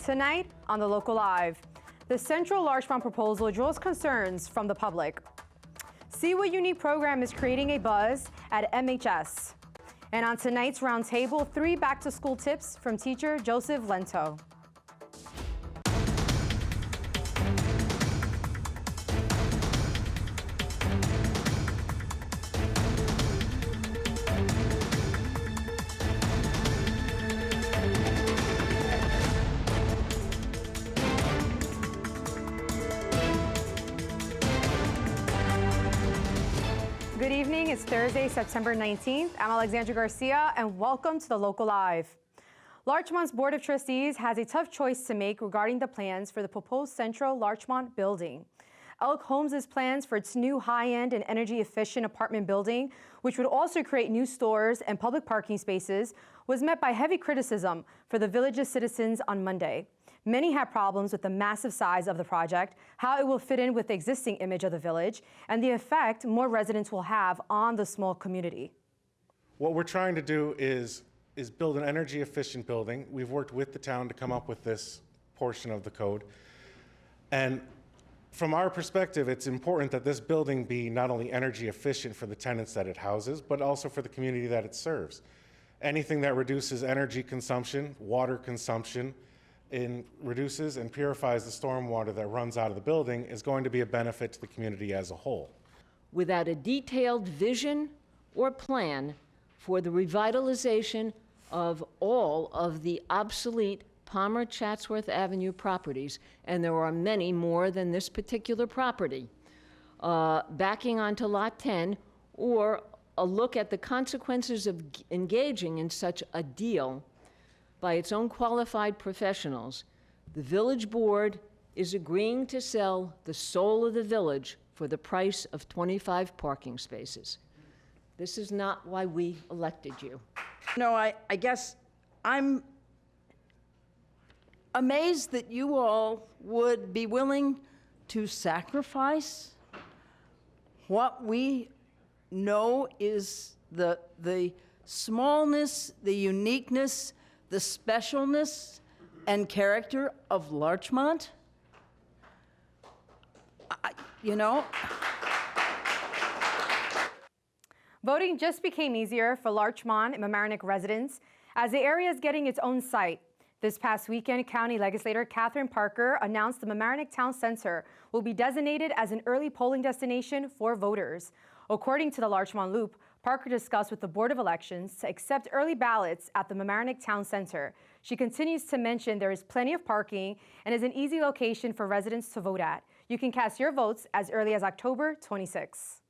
Tonight on The Local Live, the Central Larchmont proposal draws concerns from the public. See what unique program is creating a buzz at MHS. And on tonight's roundtable, 3 back-to-school tips from teacher Joseph Lento. Good evening, it's Thursday, September 19th. I'm Alexandra Garcia, and welcome to The Local Live. Larchmont's Board of Trustees has a tough choice to make regarding the plans for the proposed Central Larchmont building. Elk Homes' plans for its new high-end and energy-efficient apartment building, which would also create new stores and public parking spaces, was met by heavy criticism for the village's citizens on Monday. Many have problems with the massive size of the project, how it will fit in with the existing image of the village, and the effect more residents will have on the small community. What we're trying to do is build an energy efficient building. We've worked with the town to come up with this portion of the code. And from our perspective, it's important that this building be not only energy efficient for the tenants that it houses, but also for the community that it serves. Anything that reduces energy consumption, water consumption, reduces and purifies the stormwater that runs out of the building is going to be a benefit to the community as a whole. Without a detailed vision or plan for the revitalization of all of the obsolete Palmer Chatsworth Avenue properties, and there are many more than this particular property, backing onto Lot 10, or a look at the consequences of engaging in such a deal by its own qualified professionals, the village board is agreeing to sell the soul of the village for the price of 25 parking spaces. This is not why we elected you. No, I guess I'm amazed that you all would be willing to sacrifice what we know is the smallness, the uniqueness, the specialness and character of Larchmont. Voting just became easier for Larchmont and Mamaroneck residents as the area is getting its own site. This past weekend, County Legislator Catherine Parker announced the Mamaroneck Town Center will be designated as an early polling destination for voters. According to the Larchmont Loop, Parker discussed with the Board of Elections to accept early ballots at the Mamaroneck Town Center. She continues to mention there is plenty of parking and is an easy location for residents to vote at. You can cast your votes as early as October 26.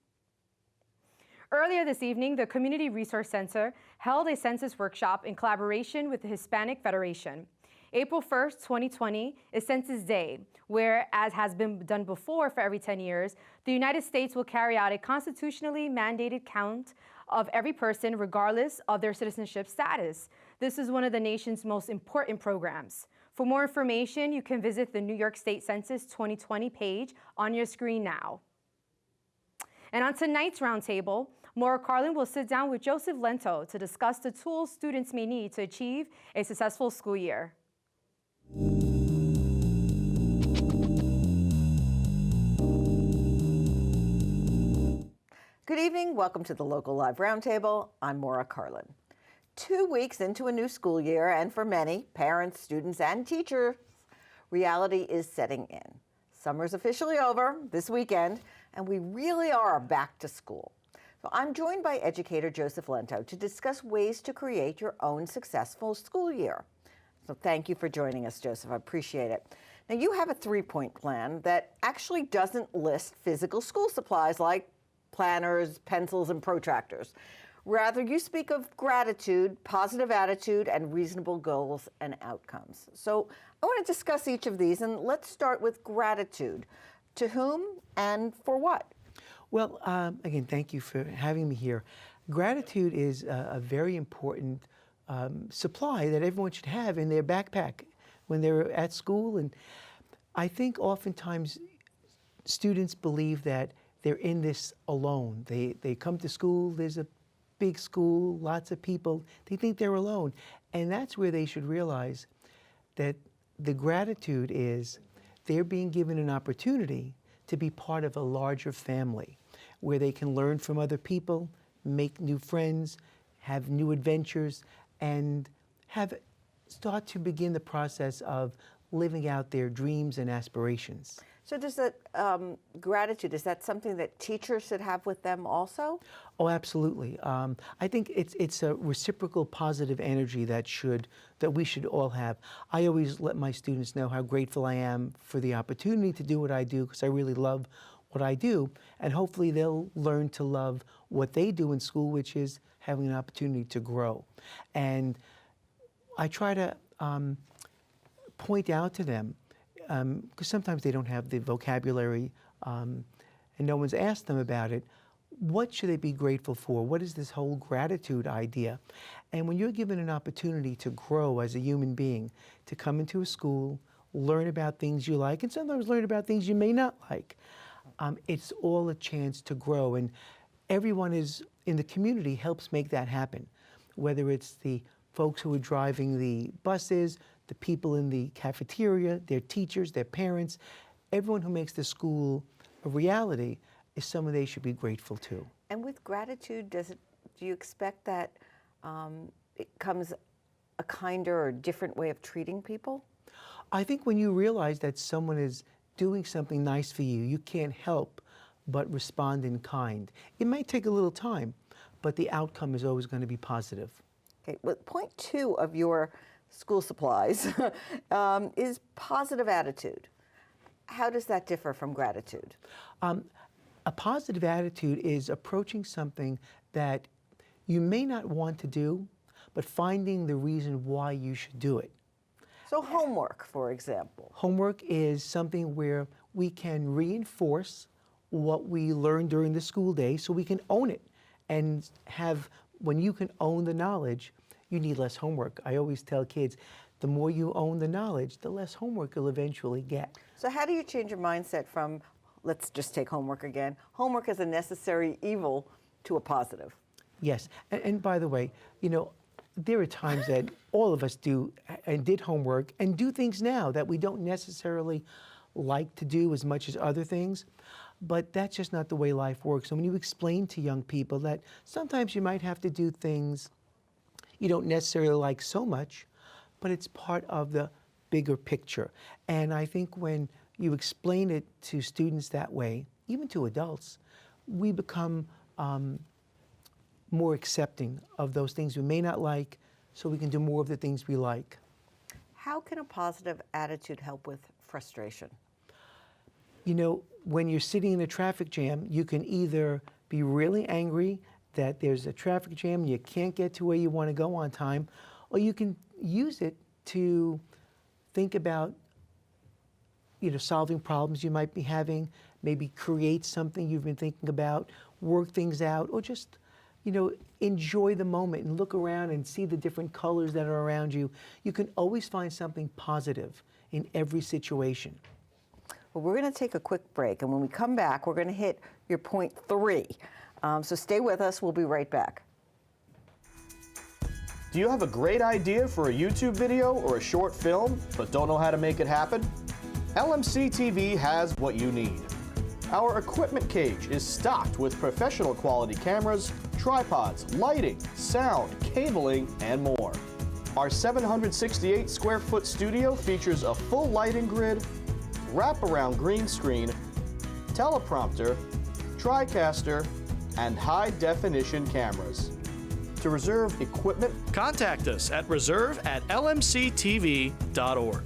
Earlier this evening, the Community Resource Center held a census workshop in collaboration with the Hispanic Federation. April 1st, 2020 is Census Day, where, as has been done before for every 10 years, the United States will carry out a constitutionally mandated count of every person regardless of their citizenship status. This is one of the nation's most important programs. For more information, you can visit the New York State Census 2020 page on your screen now. And on tonight's roundtable, Maura Carlin will sit down with Joseph Lento to discuss the tools students may need to achieve a successful school year. Good evening, welcome to the Local Live Roundtable. I'm Maura Carlin. 2 weeks into a new school year, and for many, parents, students, and teachers, reality is setting in. Summer's officially over this weekend, and we really are back to school. So I'm joined by educator Joseph Lento to discuss ways to create your own successful school year. So thank you for joining us, Joseph. I appreciate it. Now, you have a 3-point plan that actually doesn't list physical school supplies like planners, pencils, and protractors. Rather, you speak of gratitude, positive attitude, and reasonable goals and outcomes. So I want to discuss each of these, and let's start with gratitude. To whom and for what? Well, again, thank you for having me here. Gratitude is a very important supply that everyone should have in their backpack when they're at school. And I think oftentimes students believe that they're in this alone. They come to school, there's a big school, lots of people, they think they're alone. And that's where they should realize that the gratitude is they're being given an opportunity to be part of a larger family where they can learn from other people, make new friends, have new adventures, and start to begin the process of living out their dreams and aspirations. So does that gratitude, is that something that teachers should have with them also? Oh, absolutely. I think it's a reciprocal positive energy that we should all have. I always let my students know how grateful I am for the opportunity to do what I do, because I really love what I do, and hopefully they'll learn to love what they do in school, which is having an opportunity to grow. And I try to point out to them, because sometimes they don't have the vocabulary and no one's asked them about it, what should they be grateful for? What is this whole gratitude idea? And when you're given an opportunity to grow as a human being, to come into a school, learn about things you like, and sometimes learn about things you may not like, it's all a chance to grow. And everyone in the community helps make that happen, whether it's the folks who are driving the buses, the people in the cafeteria, their teachers, their parents. Everyone who makes the school a reality is someone they should be grateful to. And with gratitude, do you expect that it comes a kinder or different way of treating people? I think when you realize that someone is doing something nice for you, you can't help but respond in kind. It might take a little time, but the outcome is always going to be positive. Okay, well, point 2 of your school supplies is positive attitude. How does that differ from gratitude? A positive attitude is approaching something that you may not want to do, but finding the reason why you should do it. So homework, for example. Homework is something where we can reinforce what we learned during the school day so we can own it and when you can own the knowledge, you need less homework. I always tell kids, the more you own the knowledge, the less homework you'll eventually get. So how do you change your mindset from, let's just take homework again, homework as a necessary evil to a positive? Yes, and by the way, there are times that all of us do and did homework and do things now that we don't necessarily like to do as much as other things, but that's just not the way life works. And when you explain to young people that sometimes you might have to do things you don't necessarily like so much, but it's part of the bigger picture. And I think when you explain it to students that way, even to adults, we become more accepting of those things we may not like, so we can do more of the things we like. How can a positive attitude help with frustration? When you're sitting in a traffic jam, you can either be really angry that there's a traffic jam and you can't get to where you want to go on time, or you can use it to think about solving problems you might be having, maybe create something you've been thinking about, work things out, or just enjoy the moment and look around and see the different colors that are around you. You can always find something positive in every situation. Well, we're going to take a quick break, and when we come back, we're going to hit your point 3. So stay with us. We'll be right back. Do you have a great idea for a YouTube video or a short film, but don't know how to make it happen? LMC TV has what you need. Our equipment cage is stocked with professional quality cameras, tripods, lighting, sound, cabling, and more. Our 768 square foot studio features a full lighting grid, wraparound green screen, teleprompter, TriCaster, and high-definition cameras. To reserve equipment, contact us at reserve@lmctv.org.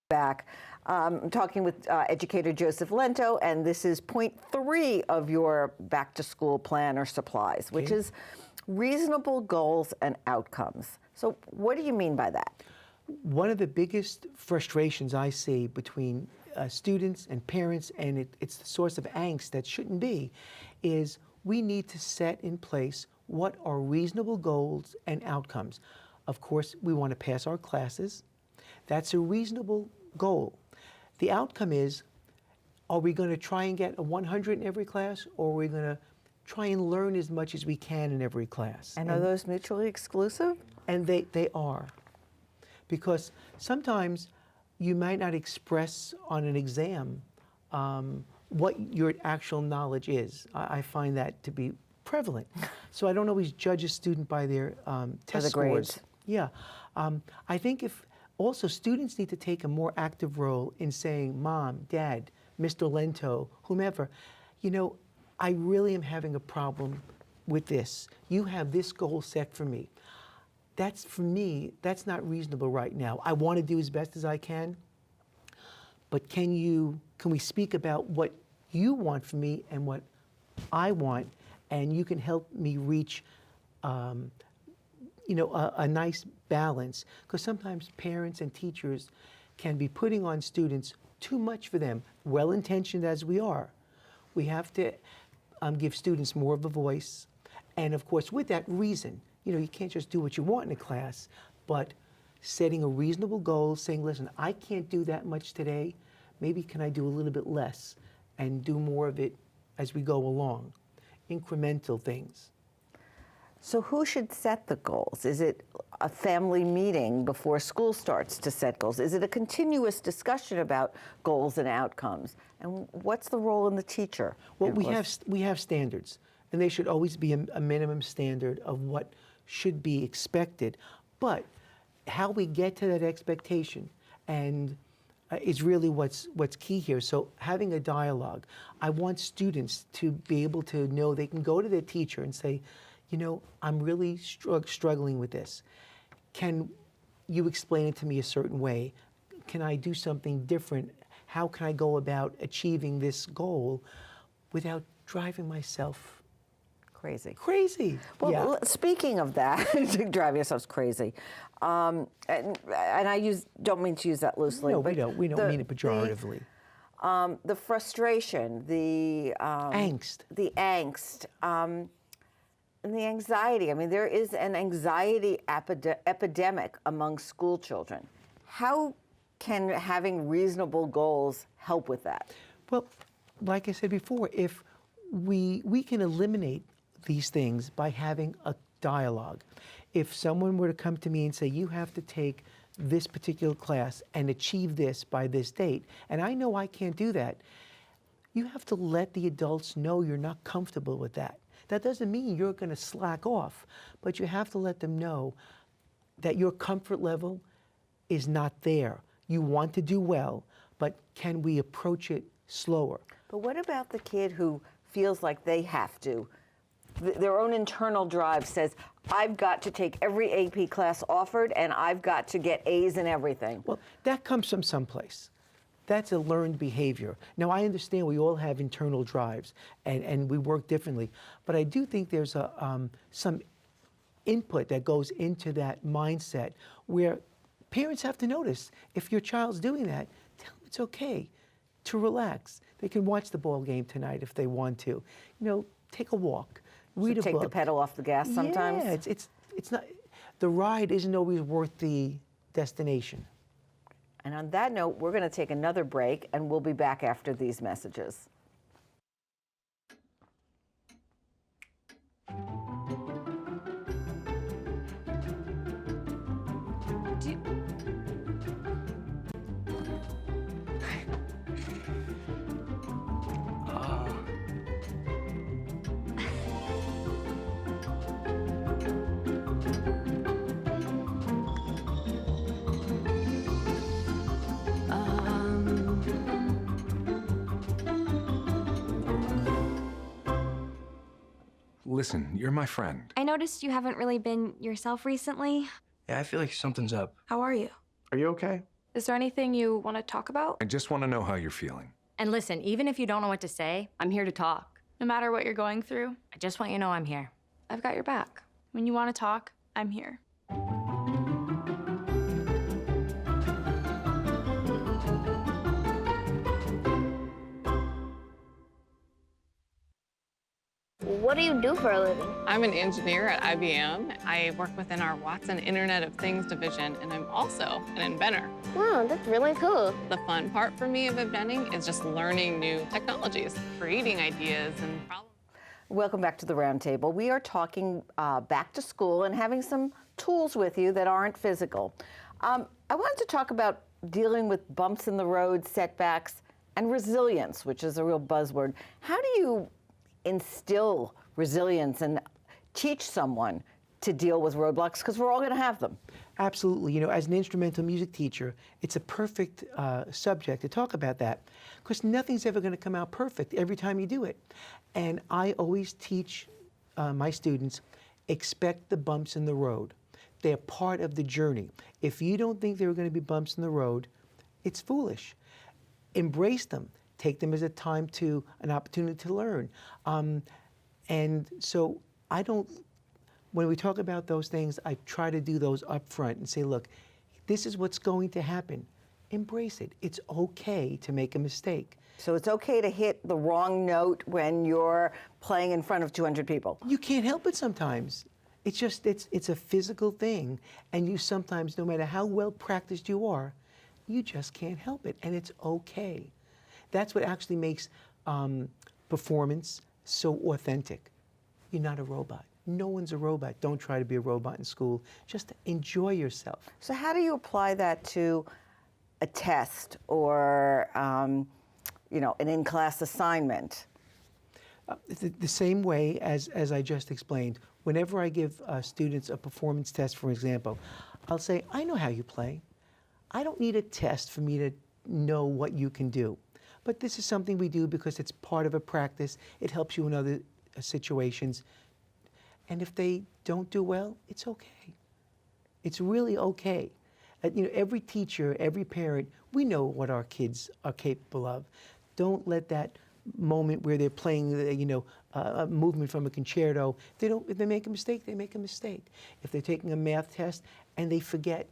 Back. I'm talking with educator Joseph Lento, and this is point 3 of your back-to-school plan or supplies, which is reasonable goals and outcomes. So what do you mean by that? One of the biggest frustrations I see between students and parents, and it's the source of angst that shouldn't be, is we need to set in place what are reasonable goals and outcomes. Of course, we want to pass our classes. That's a reasonable goal. The outcome is, are we going to try and get a 100 in every class, or are we going to try and learn as much as we can in every class? And are those mutually exclusive? And they are. Because sometimes you might not express on an exam what your actual knowledge is. I find that to be prevalent. So I don't always judge a student by their test the scores. grades. Yeah. I think if also students need to take a more active role in saying, Mom, Dad, Mr. Lento, whomever, you know, I really am having a problem with this. You have this goal set for me. That's, for me, that's not reasonable right now. I want to do as best as I can, but can we speak about what you want from me and what I want, and you can help me reach, you know, a nice balance? Because sometimes parents and teachers can be putting on students too much for them, well-intentioned as we are. We have to give students more of a voice, and of course, with that reason. You know, you can't just do what you want in a class, but setting a reasonable goal, saying, listen, I can't do that much today. Maybe can I do a little bit less and do more of it as we go along? Incremental things. So who should set the goals? Is it a family meeting before school starts to set goals? Is it a continuous discussion about goals and outcomes? And what's the role in the teacher? Well, we have standards, and they should always be a minimum standard of what should be expected. But how we get to that expectation and is really what's key here. So having a dialogue. I want students to be able to know they can go to their teacher and say, you know, I'm really struggling with this. Can you explain it to me a certain way? Can I do something different? How can I go about achieving this goal without driving myself crazy? Well, Yeah. speaking of that, drive yourselves crazy, and I don't mean to use that loosely. No, but we don't mean it pejoratively. The frustration, the Angst. And the anxiety. I mean, there is an anxiety epidemic among school children. How can having reasonable goals help with that? Well, like I said before, if we can eliminate these things by having a dialogue. If someone were to come to me and say, you have to take this particular class and achieve this by this date, and I know I can't do that, you have to let the adults know you're not comfortable with that. That doesn't mean you're going to slack off, but you have to let them know that your comfort level is not there. You want to do well, but can we approach it slower? But what about the kid who feels like they have to? Their own internal drive says, I've got to take every AP class offered and I've got to get A's in everything. Well, that comes from someplace. That's a learned behavior. Now, I understand we all have internal drives and we work differently, but I do think there's some input that goes into that mindset where parents have to notice if your child's doing that, tell them it's okay to relax. They can watch the ball game tonight if they want to. You know, take a walk, read a book. Take the pedal off the gas sometimes? Yeah, it's not, the ride isn't always worth the destination. And on that note, we're going to take another break, and we'll be back after these messages. Listen, you're my friend. I noticed you haven't really been yourself recently. Yeah, I feel like something's up. How are you? Are you okay? Is there anything you want to talk about? I just want to know how you're feeling. And listen, even if you don't know what to say, I'm here to talk. No matter what you're going through, I just want you to know I'm here. I've got your back. When you want to talk, I'm here. What do you do for a living? I'm an engineer at IBM. I work within our Watson Internet of Things division, and I'm also an inventor. Wow, that's really cool. The fun part for me of inventing is just learning new technologies, creating ideas and problems. Welcome back to the Roundtable. We are talking back to school and having some tools with you that aren't physical. I wanted to talk about dealing with bumps in the road, setbacks, and resilience, which is a real buzzword. How do you instill resilience and teach someone to deal with roadblocks? Because we're all going to have them. Absolutely. You know, as an instrumental music teacher, it's a perfect subject to talk about that, because nothing's ever going to come out perfect every time you do it. And I always teach my students, expect the bumps in the road. They're part of the journey. If you don't think there are going to be bumps in the road, it's foolish. Embrace them. Take them as an opportunity to learn. And so when we talk about those things, I try to do those up front and say, look, this is what's going to happen. Embrace it. It's okay to make a mistake. So it's okay to hit the wrong note when you're playing in front of 200 people? You can't help it sometimes. It's just, it's a physical thing. And you sometimes, no matter how well practiced you are, you just can't help it, and it's okay. That's what actually makes performance so authentic. You're not a robot. No one's a robot. Don't try to be a robot in school. Just enjoy yourself. So how do you apply that to a test or an in-class assignment? The same way as I just explained. Whenever I give students a performance test, for example, I'll say, I know how you play. I don't need a test for me to know what you can do. But this is something we do because it's part of a practice. It helps you in other situations. And if they don't do well, it's okay. It's really okay. Every teacher, every parent, we know what our kids are capable of. Don't let that moment where they're playing, a movement from a concerto, if they make a mistake, they make a mistake. If they're taking a math test and they forget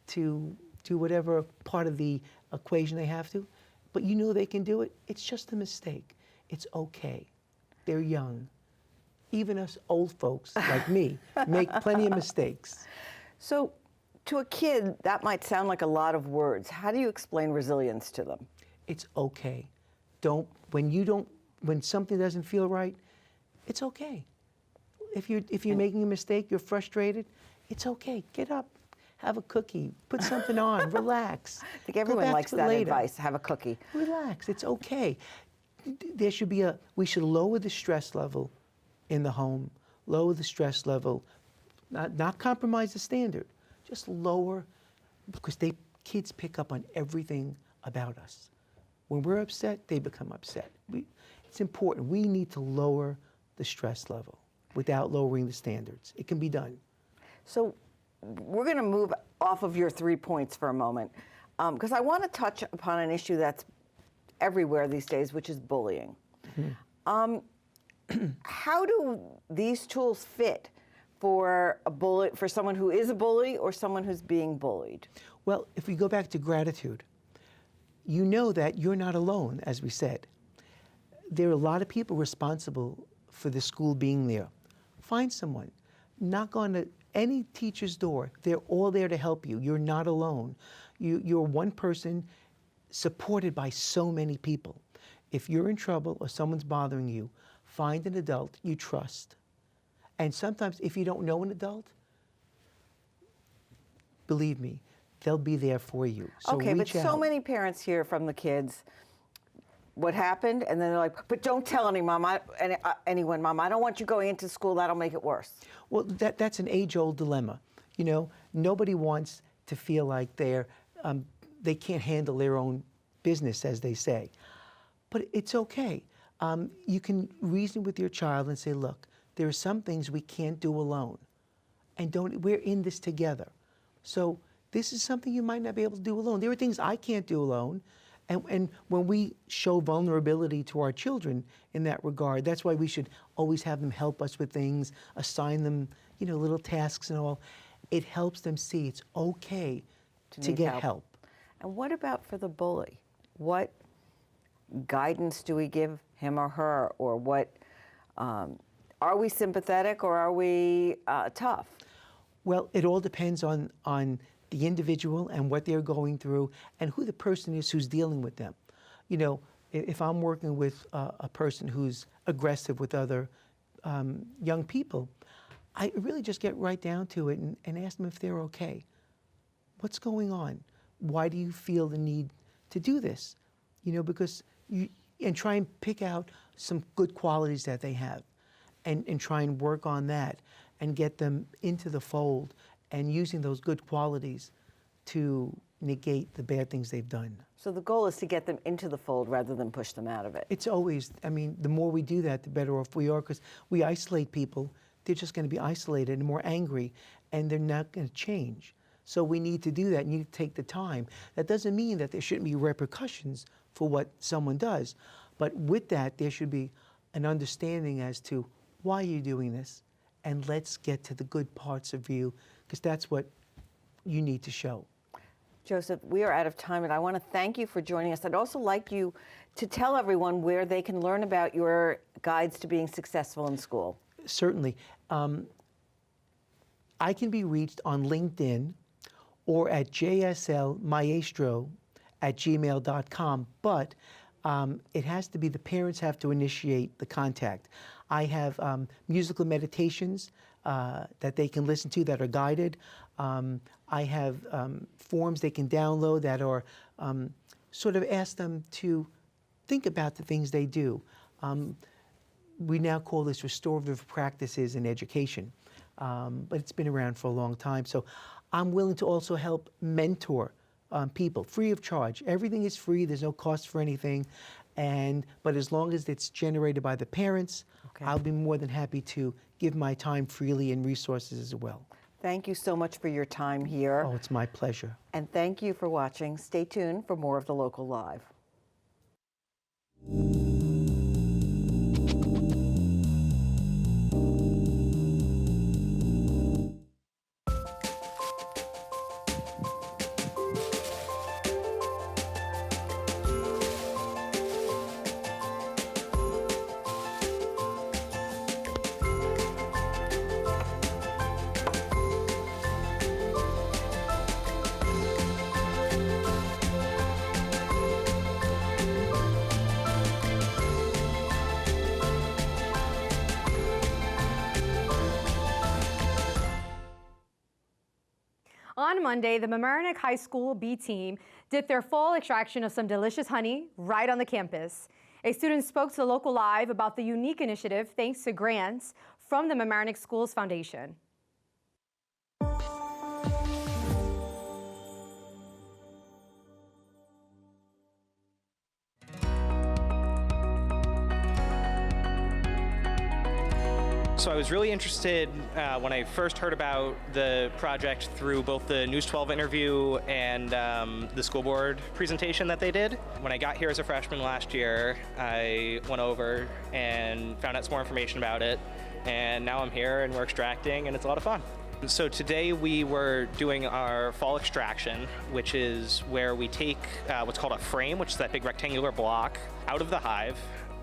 to do whatever part of the equation they have to, but you know they can do it, it's just a mistake. It's okay. They're young. Even us old folks like me make plenty of mistakes. So to a kid, that might sound like a lot of words. How do you explain resilience to them? It's okay. When something doesn't feel right, it's okay. If you're making a mistake, you're frustrated, it's okay. Get up. Have a cookie, put something on, relax. I think everyone likes that advice, have a cookie. Relax, it's okay. We should lower the stress level in the home, lower the stress level, not compromise the standard, just lower, because kids pick up on everything about us. When we're upset, they become upset. It's important, we need to lower the stress level without lowering the standards. It can be done. So, we're going to move off of your 3 points for a moment, because I want to touch upon an issue that's everywhere these days, which is bullying. Mm-hmm. How do these tools fit for someone who is a bully or someone who's being bullied? Well, if we go back to gratitude, you know that you're not alone, as we said. There are a lot of people responsible for the school being there. Find someone. Knock on any teacher's door. They're all there to help you. You're not alone. You're one person supported by so many people. If you're in trouble or someone's bothering you, find an adult you trust. And sometimes if you don't know an adult, believe me, they'll be there for you. So okay, but reach out. So many parents hear from the kids what happened, and then they're like, but don't tell anyone, Mom. I don't want you going into school. That'll make it worse. Well, that's an age-old dilemma. Nobody wants to feel like they can't handle their own business, as they say. But it's okay. You can reason with your child and say, look, there are some things we can't do alone. And we're in this together. So this is something you might not be able to do alone. There are things I can't do alone. And when we show vulnerability to our children in that regard, that's why we should always have them help us with things, assign them, little tasks and all. It helps them see it's okay to get help. And what about for the bully? What guidance do we give him or her, or what are we sympathetic or are we tough? Well, it all depends on the individual and what they're going through and who the person is who's dealing with them. You know, if I'm working with a person who's aggressive with other young people, I really just get right down to it and ask them if they're okay. What's going on? Why do you feel the need to do this? You know, because and try and pick out some good qualities that they have and try and work on that and get them into the fold and using those good qualities to negate the bad things they've done. So the goal is to get them into the fold rather than push them out of it. It's always, I mean, the more we do that, the better off we are, because we isolate people, they're just going to be isolated and more angry, and they're not going to change. So we need to do that, and you need to take the time. That doesn't mean that there shouldn't be repercussions for what someone does, but with that, there should be an understanding as to why you're doing this, and let's get to the good parts of you, because that's what you need to show. Joseph, we are out of time, and I want to thank you for joining us. I'd also like you to tell everyone where they can learn about your guides to being successful in school. Certainly. I can be reached on LinkedIn or at jslmaestro@gmail.com, but it has to be, the parents have to initiate the contact. I have musical meditations that they can listen to that are guided. I have forms they can download that are sort of ask them to think about the things they do. We now call this restorative practices in education, but it's been around for a long time. So I'm willing to also help mentor people free of charge. Everything is free, there's no cost for anything. But as long as it's generated by the parents, I'll be more than happy to give my time freely and resources as well. Thank you so much for your time here. Oh, it's my pleasure. And thank you for watching. Stay tuned for more of The Local Live. On Monday, the Mamaroneck High School B team did their fall extraction of some delicious honey right on the campus. A student spoke to the Local Live about the unique initiative thanks to grants from the Mamaroneck Schools Foundation. So I was really interested when I first heard about the project through both the News 12 interview and the school board presentation that they did. When I got here as a freshman last year, I went over and found out some more information about it, and now I'm here and we're extracting and it's a lot of fun. So today we were doing our fall extraction, which is where we take what's called a frame, which is that big rectangular block, out of the hive,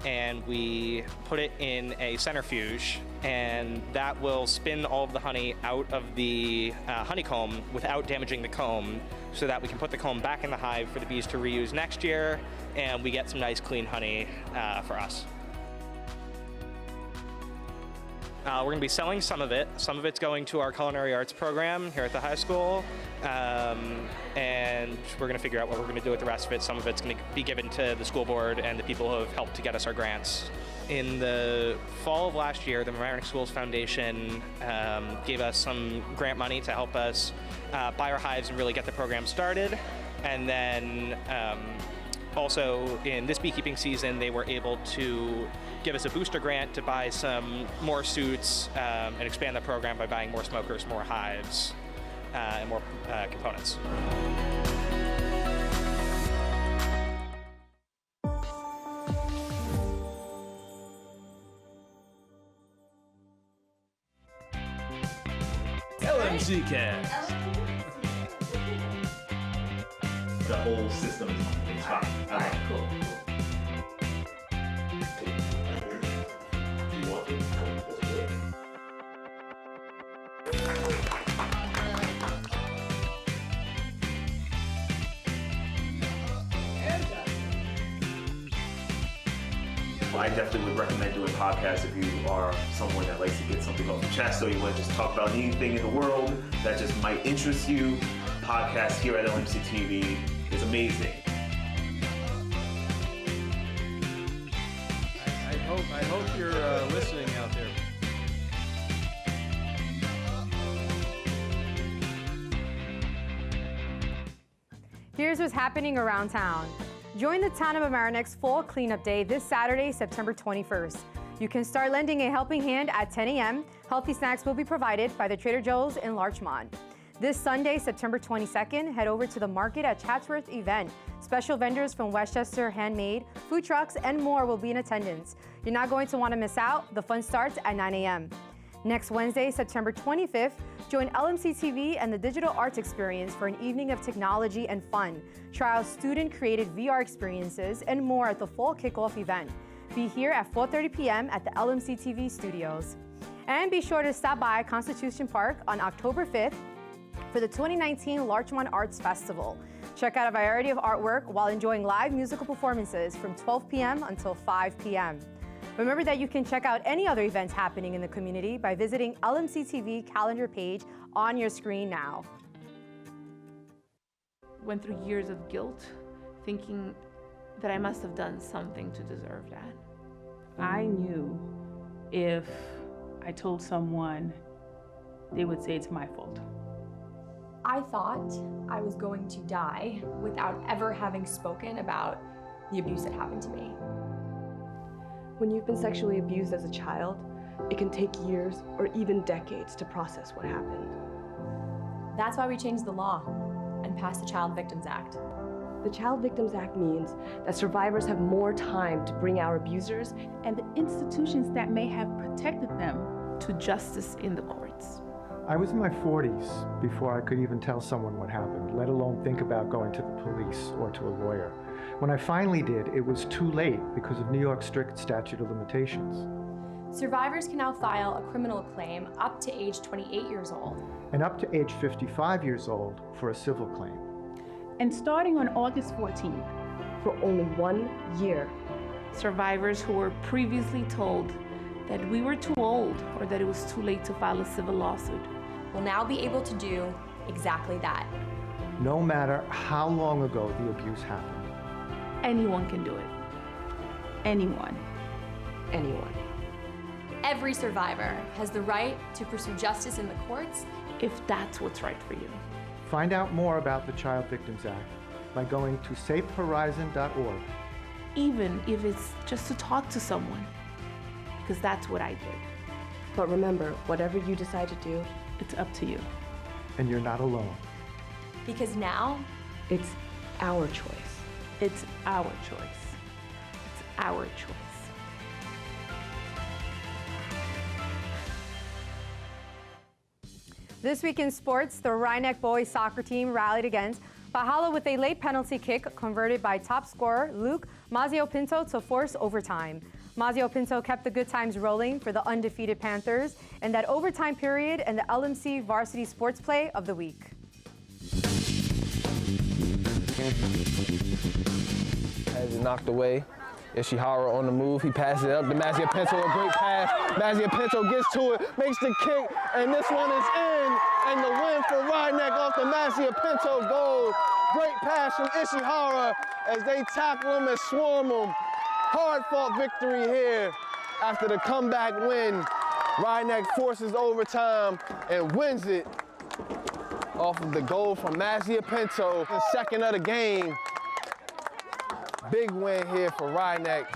and we put it in a centrifuge, and that will spin all of the honey out of the honeycomb without damaging the comb, so that we can put the comb back in the hive for the bees to reuse next year, and we get some nice clean honey for us. We're going to be selling some of it. Some of it's going to our culinary arts program here at the high school, and we're going to figure out what we're going to do with the rest of it. Some of it's going to be given to the school board and the people who have helped to get us our grants. In the fall of last year, the Mamaroneck Schools Foundation gave us some grant money to help us buy our hives and really get the program started. And then also in this beekeeping season, they were able to give us a booster grant to buy some more suits and expand the program by buying more smokers, more hives, and more components. LMC Cast. The whole system is fine. All right, cool. Do you want to? I definitely would recommend doing podcasts if you are someone that likes to get something off the chest, or you want to just talk about anything in the world that just might interest you. Podcast here at LMC TV is amazing. I hope you're listening out there. Here's what's happening around town. Join the Town of Mamaronec's Fall Cleanup Day this Saturday, September 21st. You can start lending a helping hand at 10 a.m. Healthy snacks will be provided by the Trader Joe's in Larchmont. This Sunday, September 22nd, head over to the Market at Chatsworth event. Special vendors from Westchester Handmade, food trucks, and more will be in attendance. You're not going to want to miss out. The fun starts at 9 a.m. Next Wednesday, September 25th, join LMC TV and the Digital Arts Experience for an evening of technology and fun. Try out student-created VR experiences and more at the Fall Kickoff event. Be here at 4:30 p.m. at the LMC TV studios. And be sure to stop by Constitution Park on October 5th for the 2019 Larchmont Arts Festival. Check out a variety of artwork while enjoying live musical performances from 12 p.m. until 5 p.m. Remember that you can check out any other events happening in the community by visiting LMC TV calendar page on your screen now. Went through years of guilt, thinking that I must have done something to deserve that. I knew if I told someone, they would say it's my fault. I thought I was going to die without ever having spoken about the abuse that happened to me. When you've been sexually abused as a child, it can take years or even decades to process what happened. That's why we changed the law and passed the Child Victims Act. The Child Victims Act means that survivors have more time to bring our abusers and the institutions that may have protected them to justice in the courts. I was in my 40s before I could even tell someone what happened, let alone think about going to the police or to a lawyer. When I finally did, it was too late because of New York's strict statute of limitations. Survivors can now file a criminal claim up to age 28 years old. And up to age 55 years old for a civil claim. And starting on August 14th, for only 1 year, survivors who were previously told that we were too old or that it was too late to file a civil lawsuit will now be able to do exactly that. No matter how long ago the abuse happened. Anyone can do it. Anyone. Anyone. Every survivor has the right to pursue justice in the courts if that's what's right for you. Find out more about the Child Victims Act by going to safehorizon.org. Even if it's just to talk to someone, because that's what I did. But remember, whatever you decide to do, it's up to you. And you're not alone. Because now, it's our choice. It's our choice. It's our choice. This week in sports, the Rhinebeck boys soccer team rallied against Valhalla with a late penalty kick converted by top scorer Luke Mazio Pinto to force overtime. Mazio Pinto kept the good times rolling for the undefeated Panthers in that overtime period and the LMC Varsity Sports Play of the Week. As it knocked away, Ishihara on the move, he passes it up to Mazio Pinto, a great pass. Mazio Pinto gets to it, makes the kick, and this one is in. And the win for Rhinebeck off the Mazio Pinto goal. Great pass from Ishihara as they tackle him and swarm him. Hard-fought victory here after the comeback win. Rhinebeck forces overtime and wins it off of the goal from Mazio Pinto, the second of the game. Big win here for Rhinebeck.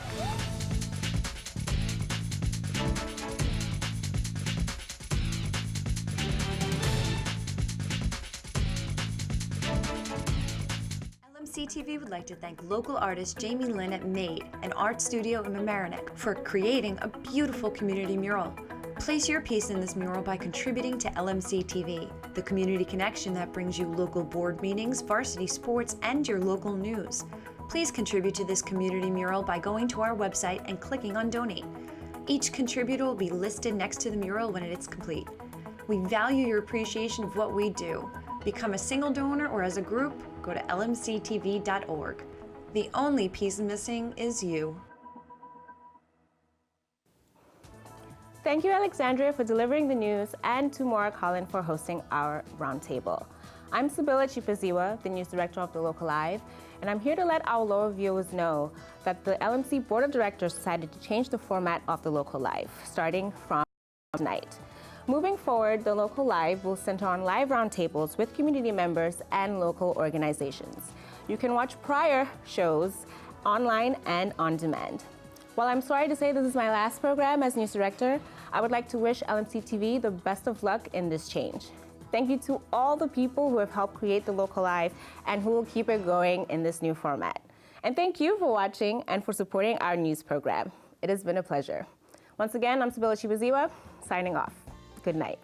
LMC-TV would like to thank local artist Jamie Lynn at Made, an art studio in Mamaroneck, for creating a beautiful community mural. Place your piece in this mural by contributing to LMC-TV, the community connection that brings you local board meetings, varsity sports, and your local news. Please contribute to this community mural by going to our website and clicking on Donate. Each contributor will be listed next to the mural when it is complete. We value your appreciation of what we do. Become a single donor or as a group, go to lmctv.org. The only piece missing is you. Thank you, Alexandria, for delivering the news, and to Maura Collin for hosting our roundtable. I'm Sibylla Chipaziwa, the news director of The Local Live, and I'm here to let our loyal viewers know that the LMC Board of Directors decided to change the format of The Local Live, starting from tonight. Moving forward, The Local Live will center on live roundtables with community members and local organizations. You can watch prior shows online and on demand. While I'm sorry to say this is my last program as news director, I would like to wish LMC TV the best of luck in this change. Thank you to all the people who have helped create The Local Live and who will keep it going in this new format. And thank you for watching and for supporting our news program. It has been a pleasure. Once again, I'm Sibylla Chibaziwa, signing off. Good night.